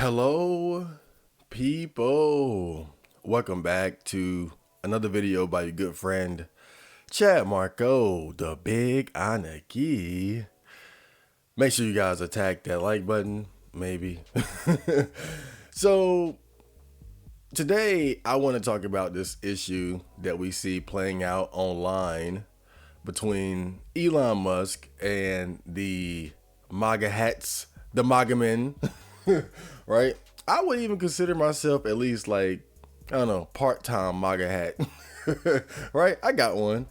Hello, people. Welcome back to another video by your good friend, Chad Marco, the Big Anarchy. Make sure you guys attack that like button, maybe. So, today I want to talk about this issue that we see playing out online between Elon Musk and the MAGA hats, the MAGA men, right? I would even consider myself at least like, I don't know, part-time MAGA hat, right? I got one.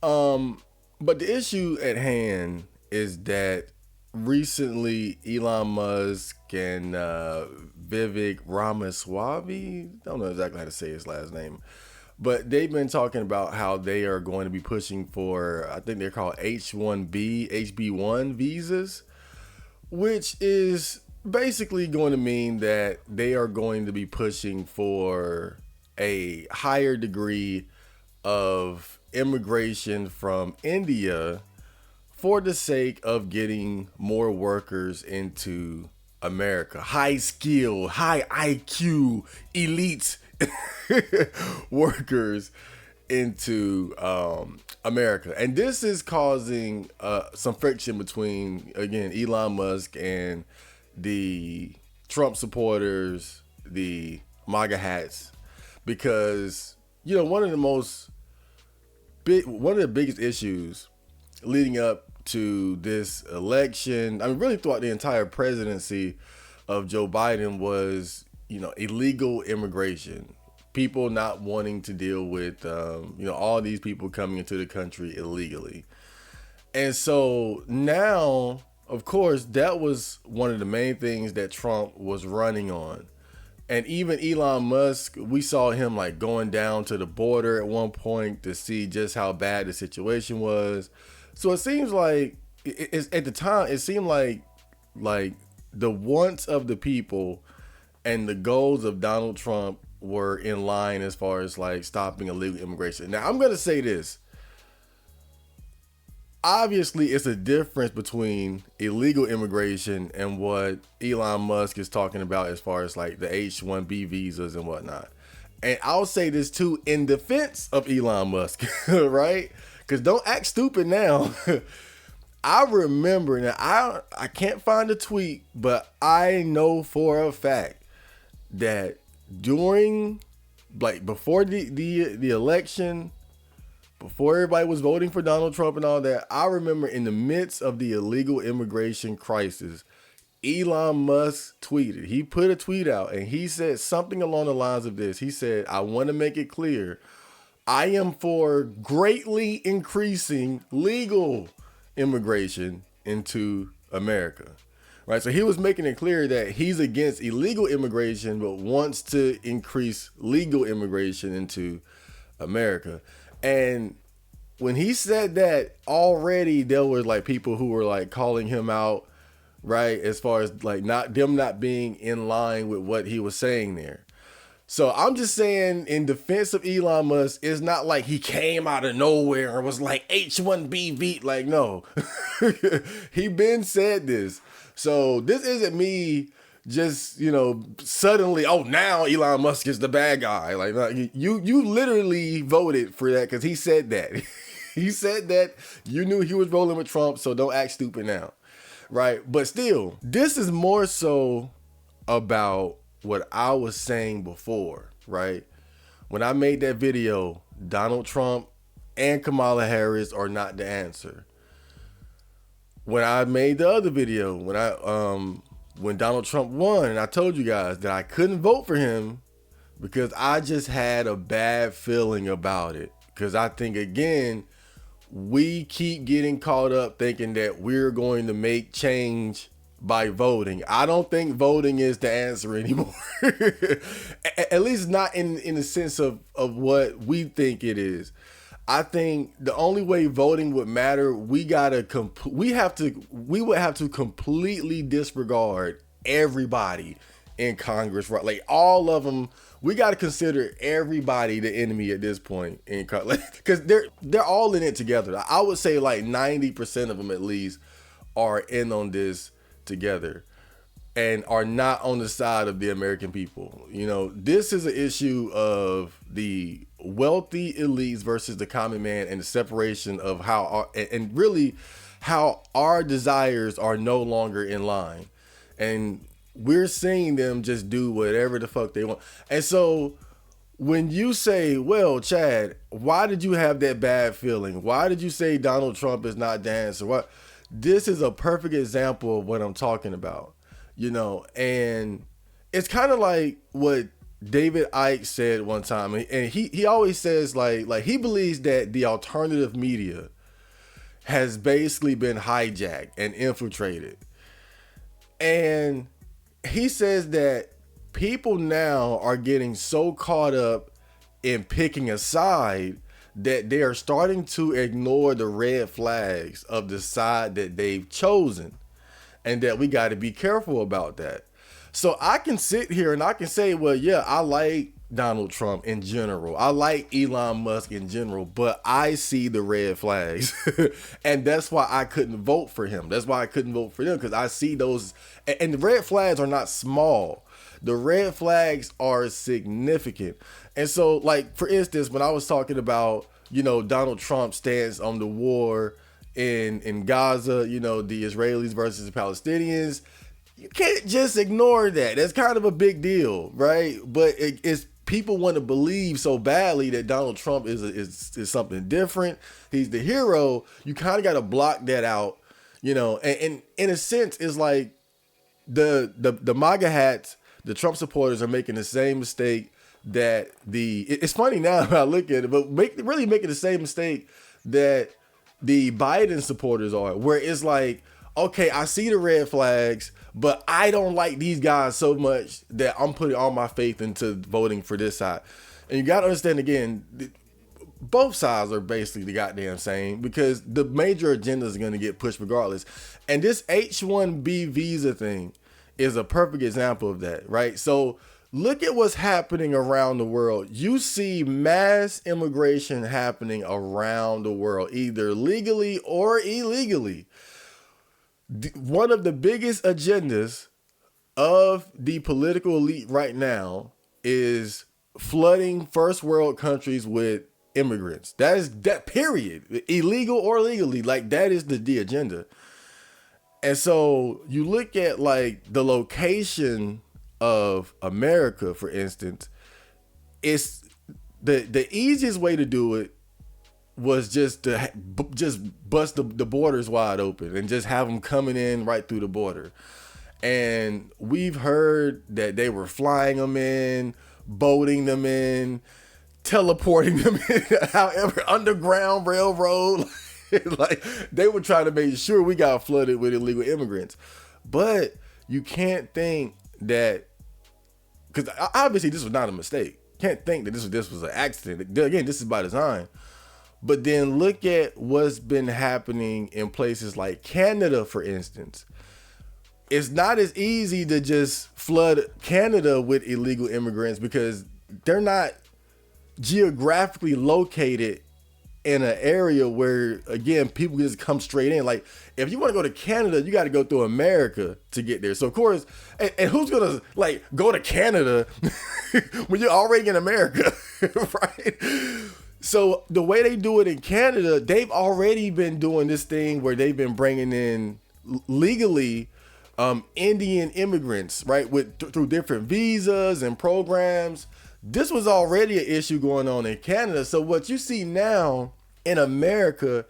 But the issue at hand is that recently Elon Musk and Vivek Ramaswamy, don't know exactly how to say his last name, but they've been talking about how they are going to be pushing for, I think they're called H1B, HB1 visas, which is basically going to mean that they are going to be pushing for a higher degree of immigration from India for the sake of getting more workers into America. High skill, high IQ, elite workers into America. And this is causing some friction between, again, Elon Musk and the Trump supporters, the MAGA hats, because, you know, one of the biggest issues leading up to this election, I mean, really throughout the entire presidency of Joe Biden, was, you know, illegal immigration. People not wanting to deal with, all these people coming into the country illegally. And so now, of course, that was one of the main things that Trump was running on. And even Elon Musk, we saw him like going down to the border at one point to see just how bad the situation was. So it seems like at the time, it seemed like the wants of the people and the goals of Donald Trump were in line as far as like stopping illegal immigration. Now, I'm going to say this. Obviously, it's a difference between illegal immigration and what Elon Musk is talking about as far as like the H-1B visas and whatnot. And I'll say this too in defense of Elon Musk, right? Because don't act stupid now. I remember, now I can't find a tweet, but I know for a fact that during, like, before the election, before everybody was voting for Donald Trump and all that, I remember in the midst of the illegal immigration crisis, Elon Musk tweeted. He put a tweet out and he said something along the lines of this. He said, "I want to make it clear, I am for greatly increasing legal immigration into America." Right? So he was making it clear that he's against illegal immigration, but wants to increase legal immigration into America. And when he said that, already there were like people who were like calling him out, right? As far as like not being in line with what he was saying there. So I'm just saying, in defense of Elon Musk, it's not like he came out of nowhere and was like H1B, like, no. He been said this. So this isn't me just, suddenly, oh, now Elon Musk is the bad guy. Like, you literally voted for that because he said that. He said that. You knew he was rolling with Trump, so don't act stupid now. Right? But still, this is more so about what I was saying before, right? When I made that video, Donald Trump and Kamala Harris are not the answer. When I made the other video, when Donald Trump won, and I told you guys that I couldn't vote for him because I just had a bad feeling about it. Because I think, again, we keep getting caught up thinking that we're going to make change by voting. I don't think voting is the answer anymore. At least not in the sense of what we think it is. I think the only way voting would matter, we would have to completely disregard everybody in Congress, right? Like all of them. We got to consider everybody the enemy at this point in Congress, because they're all in it together. I would say like 90% of them at least are in on this together. and are not on the side of the American people. You know, this is an issue of the wealthy elites versus the common man, and the separation of how and really how our desires are no longer in line. And we're seeing them just do whatever the fuck they want. And so when you say, well, Chad, why did you have that bad feeling? Why did you say Donald Trump is not the answer? What? This is a perfect example of what I'm talking about, you know, and it's kind of like what David Icke said one time. And he always says like he believes that the alternative media has basically been hijacked and infiltrated. And he says that people now are getting so caught up in picking a side that they are starting to ignore the red flags of the side that they've chosen, and that we got to be careful about that. So I can sit here and I can say, well, yeah, I like Donald Trump in general. I like Elon Musk in general, but I see the red flags. And that's why I couldn't vote for him. That's why I couldn't vote for them, because I see those. And the red flags are not small. The red flags are significant. And so, like, for instance, when I was talking about, you know, Donald Trump's stance on the war in Gaza, you know, the Israelis versus the Palestinians, you can't just ignore that. That's kind of a big deal, right? But it's people want to believe so badly that Donald Trump is something different. He's the hero. You kind of got to block that out, you know. And in a sense, it's like the MAGA hats, the Trump supporters are making the same mistake that it's funny now when I look at it, but really making the same mistake that the Biden supporters are, where it's like, okay, I see the red flags, but I don't like these guys so much that I'm putting all my faith into voting for this side. And you got to understand, again, both sides are basically the goddamn same, because the major agendas are going to get pushed regardless. And this H-1B visa thing is a perfect example of that, right? So look at what's happening around the world. You see mass immigration happening around the world, either legally or illegally. One of the biggest agendas of the political elite right now is flooding first world countries with immigrants. That is that, period. Illegal or legally, like that is the agenda. And so you look at like the location of America, for instance, it's the easiest way to do it was just to bust the borders wide open and just have them coming in right through the border. And we've heard that they were flying them in, boating them in, teleporting them in, however, underground railroad. Like they were trying to make sure we got flooded with illegal immigrants. But you can't think that, because obviously this was not a mistake. Can't think that this was an accident. Again, this is by design. But then look at what's been happening in places like Canada, for instance. It's not as easy to just flood Canada with illegal immigrants because they're not geographically located in an area where, again, people just come straight in. Like, if you want to go to Canada, you got to go through America to get there. So, of course, and who's going to, like, go to Canada when you're already in America, right? So, the way they do it in Canada, they've already been doing this thing where they've been bringing in legally Indian immigrants, right, through different visas and programs. This was already an issue going on in Canada. So what you see now in America,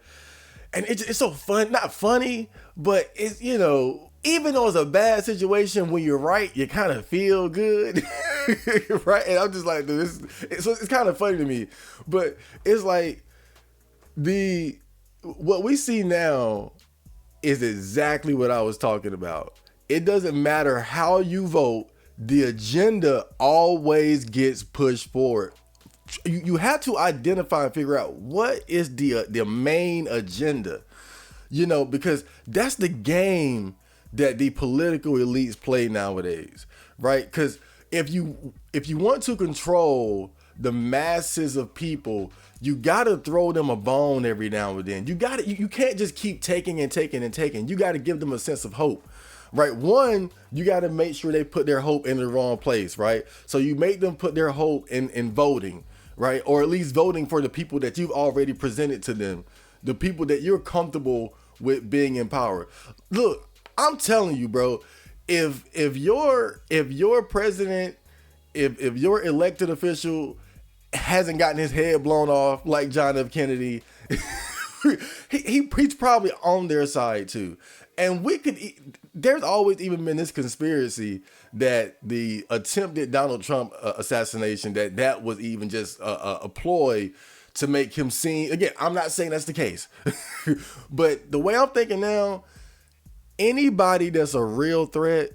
and it's so fun, not funny, but it's, you know, even though it's a bad situation, when you're right, you kind of feel good, right? And I'm just like, dude, it's kind of funny to me, but it's like what we see now is exactly what I was talking about. It doesn't matter how you vote. The agenda always gets pushed forward. You have to identify and figure out what is the main agenda, you know, because that's the game that the political elites play nowadays, right? Because if you want to control the masses of people, you gotta throw them a bone every now and then. You can't just keep taking and taking and taking. You gotta give them a sense of hope. right? One, you got to make sure they put their hope in the wrong place, right? So you make them put their hope in voting, right? Or at least voting for the people that you've already presented to them, the people that you're comfortable with being in power. Look, I'm telling you, bro, if your president, if your elected official hasn't gotten his head blown off like John F. Kennedy, he's probably on their side too. And there's always even been this conspiracy that the attempted Donald Trump assassination, that was even just a ploy to make him seem, again, I'm not saying that's the case, but the way I'm thinking now, anybody that's a real threat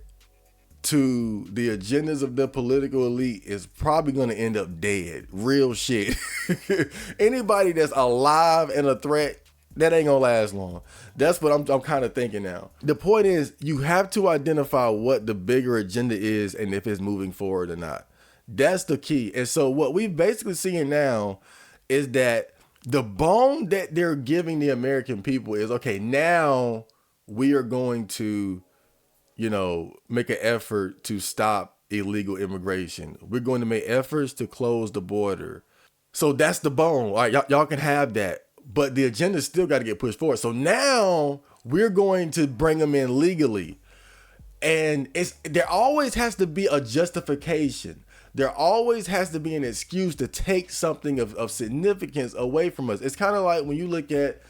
to the agendas of the political elite is probably going to end up dead. Real shit. Anybody that's alive and a threat, that ain't gonna last long. That's what I'm kind of thinking now. The point is, you have to identify what the bigger agenda is and if it's moving forward or not. That's the key. And so what we've basically seeing now is that the bone that they're giving the American people is, okay, now we are going to, make an effort to stop illegal immigration. We're going to make efforts to close the border. So that's the bone. All right, y'all can have that. But the agenda still got to get pushed forward. So now we're going to bring them in legally. And there always has to be a justification. There always has to be an excuse to take something of significance away from us. It's kind of like when you look at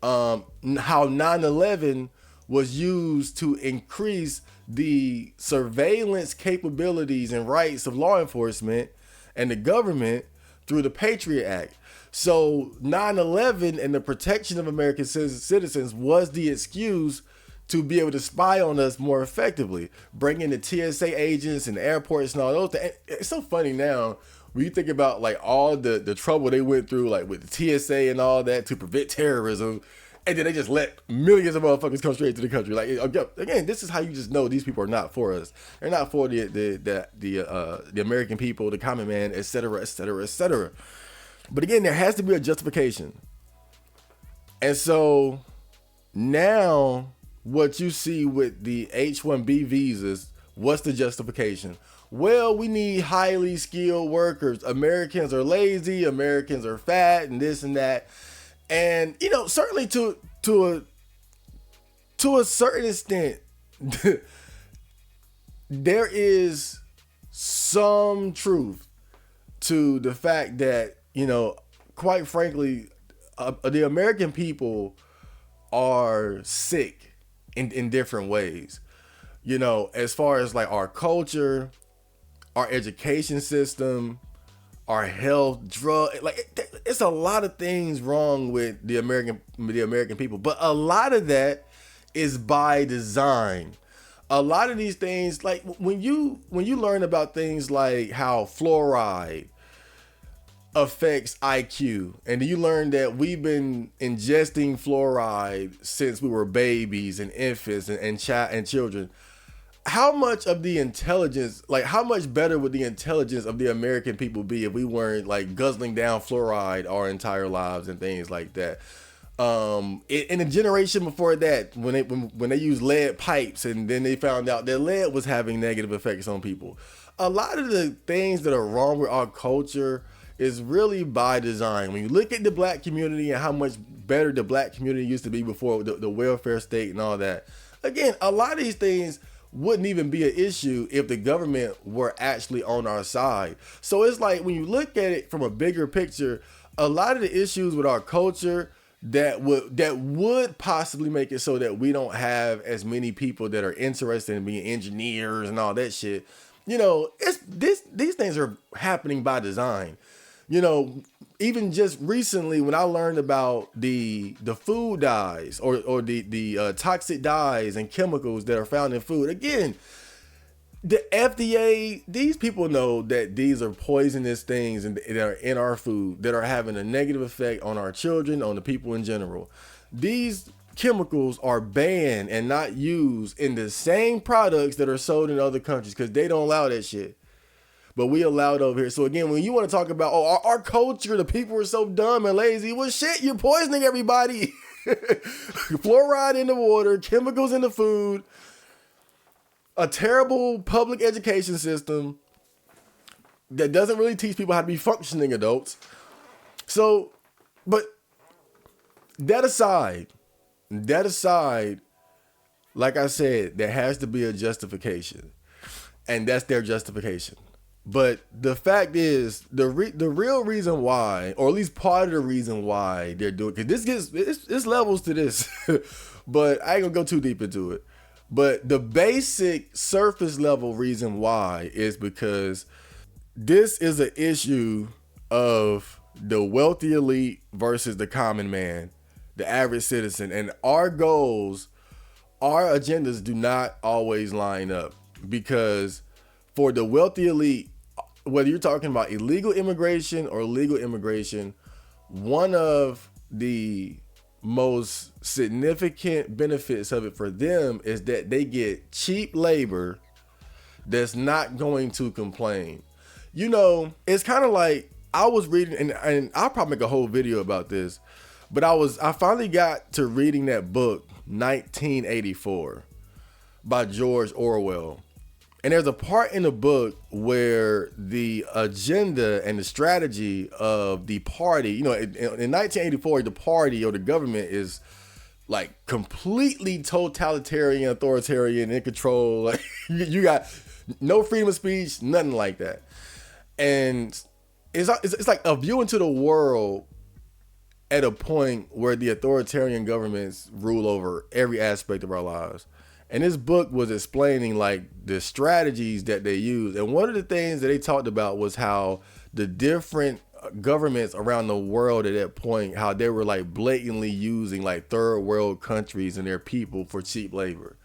how 9/11 was used to increase the surveillance capabilities and rights of law enforcement and the government through the Patriot Act. So 9/11 and the protection of American citizens was the excuse to be able to spy on us more effectively, bring in the TSA agents and the airports and all those things. It's so funny now when you think about like all the trouble they went through, like with the TSA and all that to prevent terrorism, and then they just let millions of motherfuckers come straight to the country. Like, again, this is how you just know these people are not for us. They're not for the American people, the common man, et cetera, et cetera, et cetera. But again, there has to be a justification. And so now what you see with the H-1B visas, what's the justification? Well, we need highly skilled workers. Americans are lazy, Americans are fat, and this and that. And, certainly to a certain extent, there is some truth to the fact that, quite frankly, the American people are sick in different ways. As far as like our culture, our education system, our health, drug, like it's a lot of things wrong with the American people, but a lot of that is by design. A lot of these things, like when you learn about things like how fluoride affects IQ, and you learn that we've been ingesting fluoride since we were babies and infants and children. How much of the intelligence, like how much better would the intelligence of the American people be if we weren't like guzzling down fluoride our entire lives and things like that? In a generation before that, when they used lead pipes and then they found out that lead was having negative effects on people. A lot of the things that are wrong with our culture is really by design. When you look at the black community and how much better the black community used to be before the welfare state and all that, again, a lot of these things wouldn't even be an issue if the government were actually on our side. So it's like when you look at it from a bigger picture, a lot of the issues with our culture that would possibly make it so that we don't have as many people that are interested in being engineers and all that shit. These things are happening by design. Even just recently when I learned about the food dyes or the toxic dyes and chemicals that are found in food, again, the FDA, these people know that these are poisonous things and that are in our food that are having a negative effect on our children, on the people in general. These chemicals are banned and not used in the same products that are sold in other countries because they don't allow that shit. But we allow it over here. So again, when you want to talk about, our culture, the people are so dumb and lazy, well, shit, you're poisoning everybody. Fluoride in the water, chemicals in the food. a terrible public education system that doesn't really teach people how to be functioning adults. So, but that aside, like I said, there has to be a justification, and that's their justification. But the fact is, the real reason why, or at least part of the reason why they're doing, because it's levels to this, but I ain't gonna go too deep into it. But the basic surface level reason why is because this is an issue of the wealthy elite versus the common man, the average citizen, and our goals, our agendas do not always line up, because for the wealthy elite, whether you're talking about illegal immigration or legal immigration, one of the most significant benefits of it for them is that they get cheap labor that's not going to complain. You know, it's kind of like, I was reading, and I'll probably make a whole video about this, but I finally got to reading that book, 1984, by George Orwell. And there's a part in the book where the agenda and the strategy of the party, you know, in 1984, the party or the government is like completely totalitarian, authoritarian, in control. Like, you got no freedom of speech, nothing like that. And it's like a view into the world at a point where the authoritarian governments rule over every aspect of our lives. And this book was explaining like the strategies that they use. And one of the things that they talked about was how the different governments around the world at that point, how they were like blatantly using like third world countries and their people for cheap labor.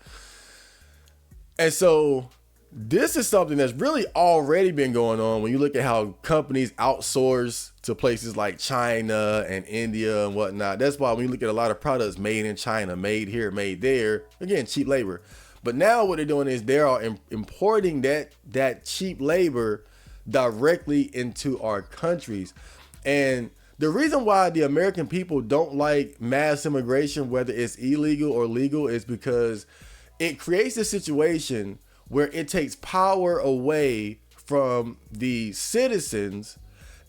And so this is something that's really already been going on when you look at how companies outsource to places like China and India and whatnot. That's why when you look at a lot of products made in China, made here, made there, again, cheap labor. But now what they're doing is they are importing that cheap labor directly into our countries. And the reason why the American people don't like mass immigration, whether it's illegal or legal, is because it creates a situation where it takes power away from the citizens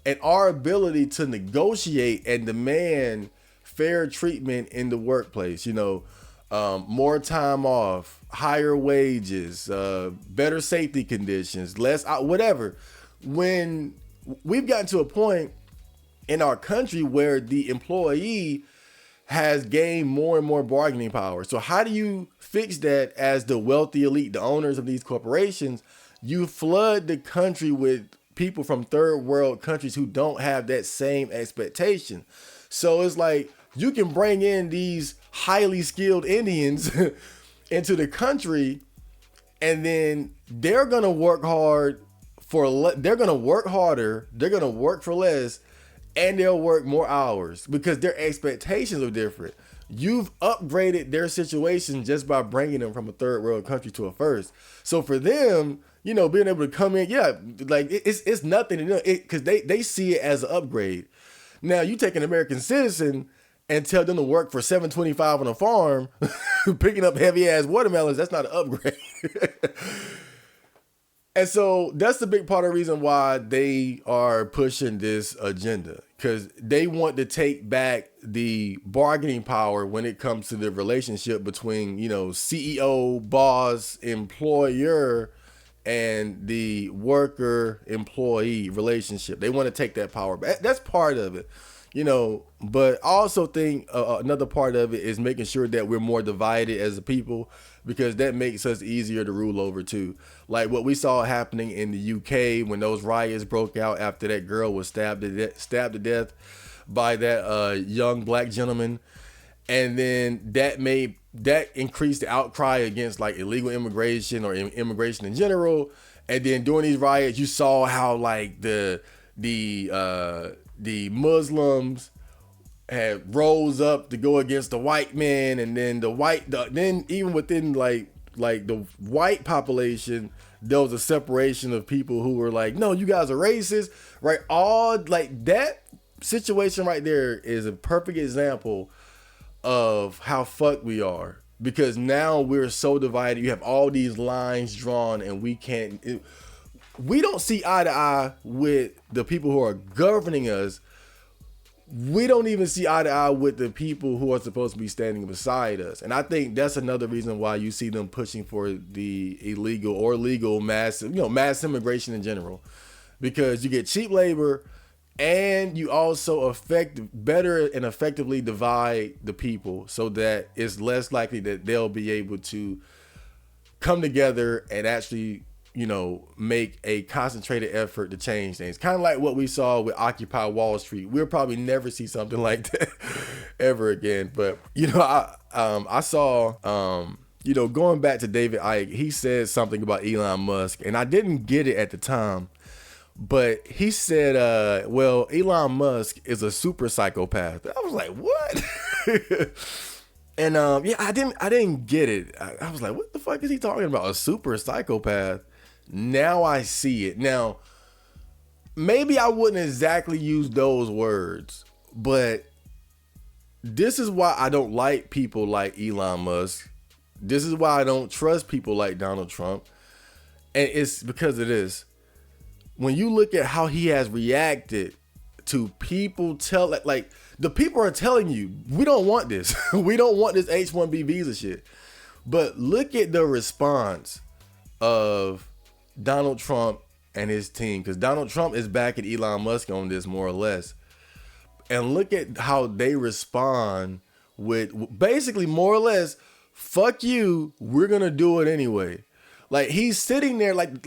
and our ability to negotiate and demand fair treatment in the workplace. You know, more time off, higher wages, better safety conditions, less whatever. When we've gotten to a point in our country where the employee has gained more and more bargaining power. So how do you fix that as the wealthy elite, the owners of these corporations? You flood the country with people from third world countries who don't have that same expectation. So it's like you can bring in these highly skilled Indians into the country, and then they're going to work hard they're going to work harder, they're going to work for less, and they'll work more hours because their expectations are different. You've upgraded their situation just by bringing them from a third world country to a first. So for them, you know, being able to come in, yeah, like it's nothing to them because they see it as an upgrade. Now you take an American citizen and tell them to work for $7.25 on a farm, picking up heavy ass watermelons. That's not an upgrade. And so that's the big part of the reason why they are pushing this agenda, because they want to take back the bargaining power when it comes to the relationship between, you know, CEO, boss, employer, and the worker employee relationship. They want to take that power back. That's part of it, you know, but I also think another part of it is making sure that we're more divided as a people, because that makes us easier to rule over too. Like what we saw happening in the UK when those riots broke out after that girl was stabbed to death by that young black gentleman. And then that increased the outcry against like illegal immigration or immigration in general. And then during these riots, you saw how like the Muslims had rose up to go against the white men, and then then even within like the white population, there was a separation of people who were like, no, you guys are racist, right? All like that situation right there is a perfect example of how fucked we are. because now we're so divided. You have all these lines drawn, and we don't see eye to eye with the people who are governing us. We don't even see eye to eye with the people who are supposed to be standing beside us. And I think that's another reason why you see them pushing for the illegal or legal mass immigration in general, because you get cheap labor and you also better and effectively divide the people so that it's less likely that they'll be able to come together and actually, make a concentrated effort to change things. Kind of like what we saw with Occupy Wall Street. We'll probably never see something like that ever again. But, I saw, going back to David Icke, he said something about Elon Musk, and I didn't get it at the time. But he said, Elon Musk is a super psychopath. I was like, what? And I didn't get it. I was like, what the fuck is he talking about? A super psychopath? Now I see it. Now, maybe I wouldn't exactly use those words, but this is why I don't like people like Elon Musk. This is why I don't trust people like Donald Trump. And it's because of this. When you look at how he has reacted to people the people are telling you, we don't want this. We don't want this H-1B visa shit. But look at the response of Donald Trump and his team, because Donald Trump is backing Elon Musk on this more or less. And look at how they respond with basically more or less, fuck you, we're going to do it anyway. Like, he's sitting there like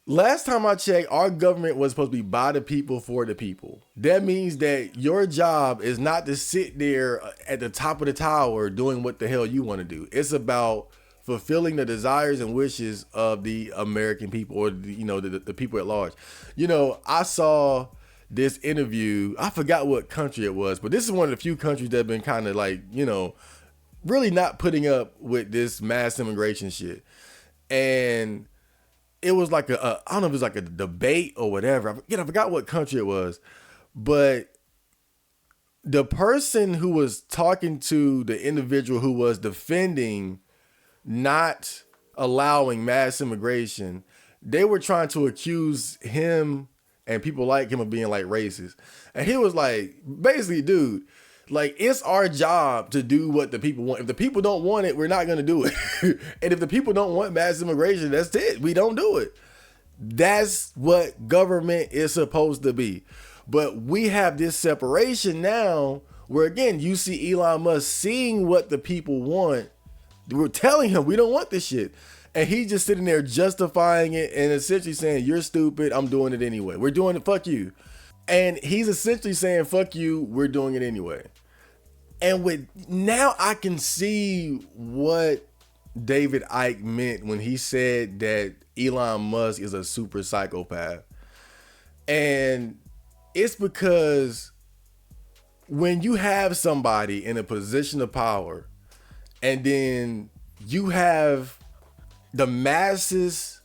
last time I checked, our government was supposed to be by the people for the people. That means that your job is not to sit there at the top of the tower doing what the hell you want to do. It's about fulfilling the desires and wishes of the American people, or the people at large. I saw this interview. I forgot what country it was, but this is one of the few countries that have been kind of really not putting up with this mass immigration shit. And it was like I don't know if it was like a debate or whatever. I forgot what country it was, but the person who was talking to the individual who was defending not allowing mass immigration, they were trying to accuse him and people like him of being like racist. And he was like, basically, dude, like, it's our job to do what the people want. If the people don't want it, we're not going to do it. And if the people don't want mass immigration, that's it. We don't do it. That's what government is supposed to be. But we have this separation now where, again, you see Elon Musk seeing what the people want. We're telling him we don't want this shit. And he's just sitting there justifying it and essentially saying, you're stupid, I'm doing it anyway. We're doing it, fuck you. And he's essentially saying, fuck you, we're doing it anyway. And now I can see what David Icke meant when he said that Elon Musk is a super psychopath. And it's because when you have somebody in a position of power, and then you have the masses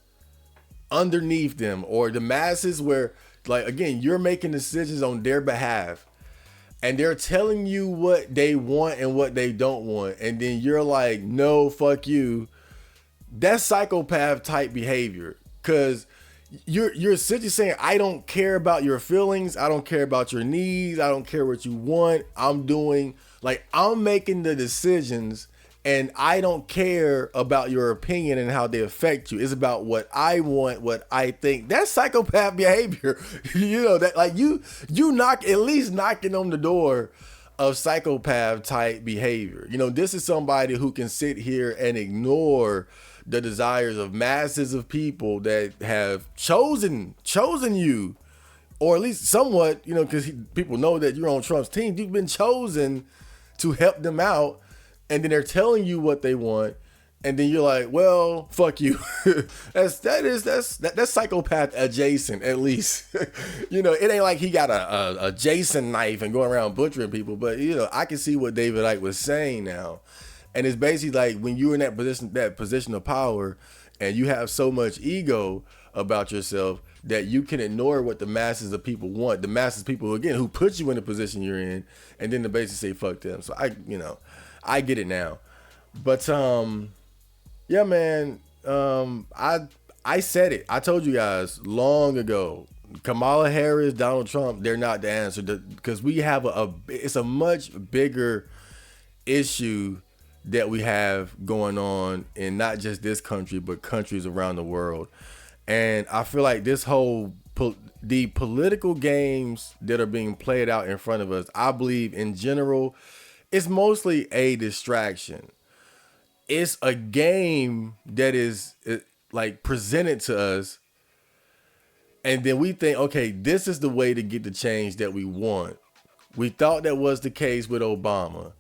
underneath them, or the masses where, like, again, you're making decisions on their behalf, and they're telling you what they want and what they don't want, and then you're like, no, fuck you. That's psychopath type behavior, because you're essentially saying, I don't care about your feelings, I don't care about your needs, I don't care what you want. I'm making the decisions, and I don't care about your opinion and how they affect you. It's about what I want, what I think. That's psychopath behavior. That, like, you at least knocking on the door of psychopath type behavior. This is somebody who can sit here and ignore the desires of masses of people that have chosen you, or at least somewhat, because people know that you're on Trump's team. You've been chosen to help them out. And then they're telling you what they want, and then you're like, well, fuck you. That's psychopath adjacent, at least. It ain't like he got a Jason knife and going around butchering people, but I can see what David Icke was saying now. And it's basically like, when you're in that position of power, and you have so much ego about yourself that you can ignore what the masses of people want. The masses of people, again, who put you in the position you're in, and then to basically say fuck them. So I get it now. But yeah, man. I said it. I told you guys long ago. Kamala Harris, Donald Trump, they're not the answer because we have it's a much bigger issue that we have going on in not just this country but countries around the world. And I feel like this whole the political games that are being played out in front of us, I believe in general, it's mostly a distraction. It's a game that is like presented to us, and then we think, okay, this is the way to get the change that we want. We thought that was the case with Obama.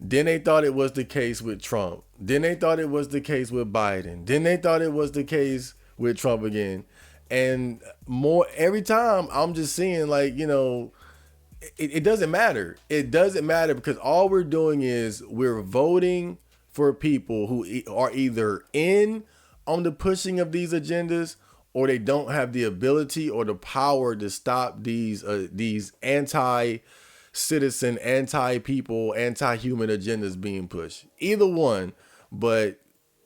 Then they thought it was the case with Trump. Then they thought it was the case with Biden. Then they thought it was the case with Trump again. And more every time I'm just seeing like, it doesn't matter. It doesn't matter because all we're doing is we're voting for people who are either in on the pushing of these agendas or they don't have the ability or the power to stop these anti-citizen, anti-people, anti-human agendas being pushed. Either one, but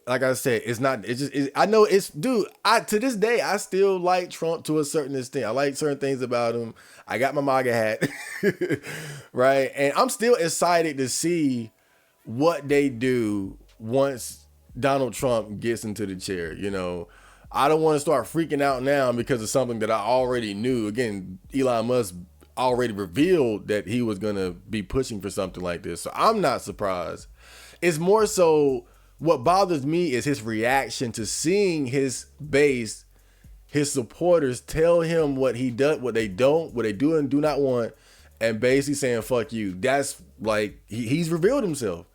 like I said, it's not. It's just. I know it's, dude. To this day, I still like Trump to a certain extent. I like certain things about him. I got my MAGA hat, right? And I'm still excited to see what they do once Donald Trump gets into the chair. I don't want to start freaking out now because of something that I already knew. Again, Elon Musk already revealed that he was going to be pushing for something like this. So I'm not surprised. It's more so what bothers me is his reaction to seeing his base, his supporters tell him what he does, what they do and do not want, and basically saying, fuck you. That's like, he's revealed himself.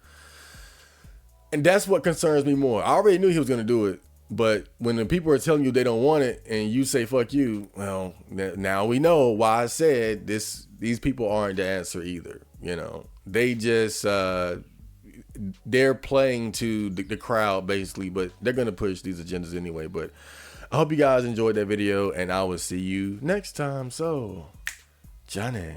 And that's what concerns me more. I already knew he was going to do it. But when the people are telling you they don't want it and you say, fuck you, well, now we know why I said this. These people aren't the answer either. They just, they're playing to the crowd basically, but they're going to push these agendas anyway. But I hope you guys enjoyed that video and I will see you next time. So, Johnny.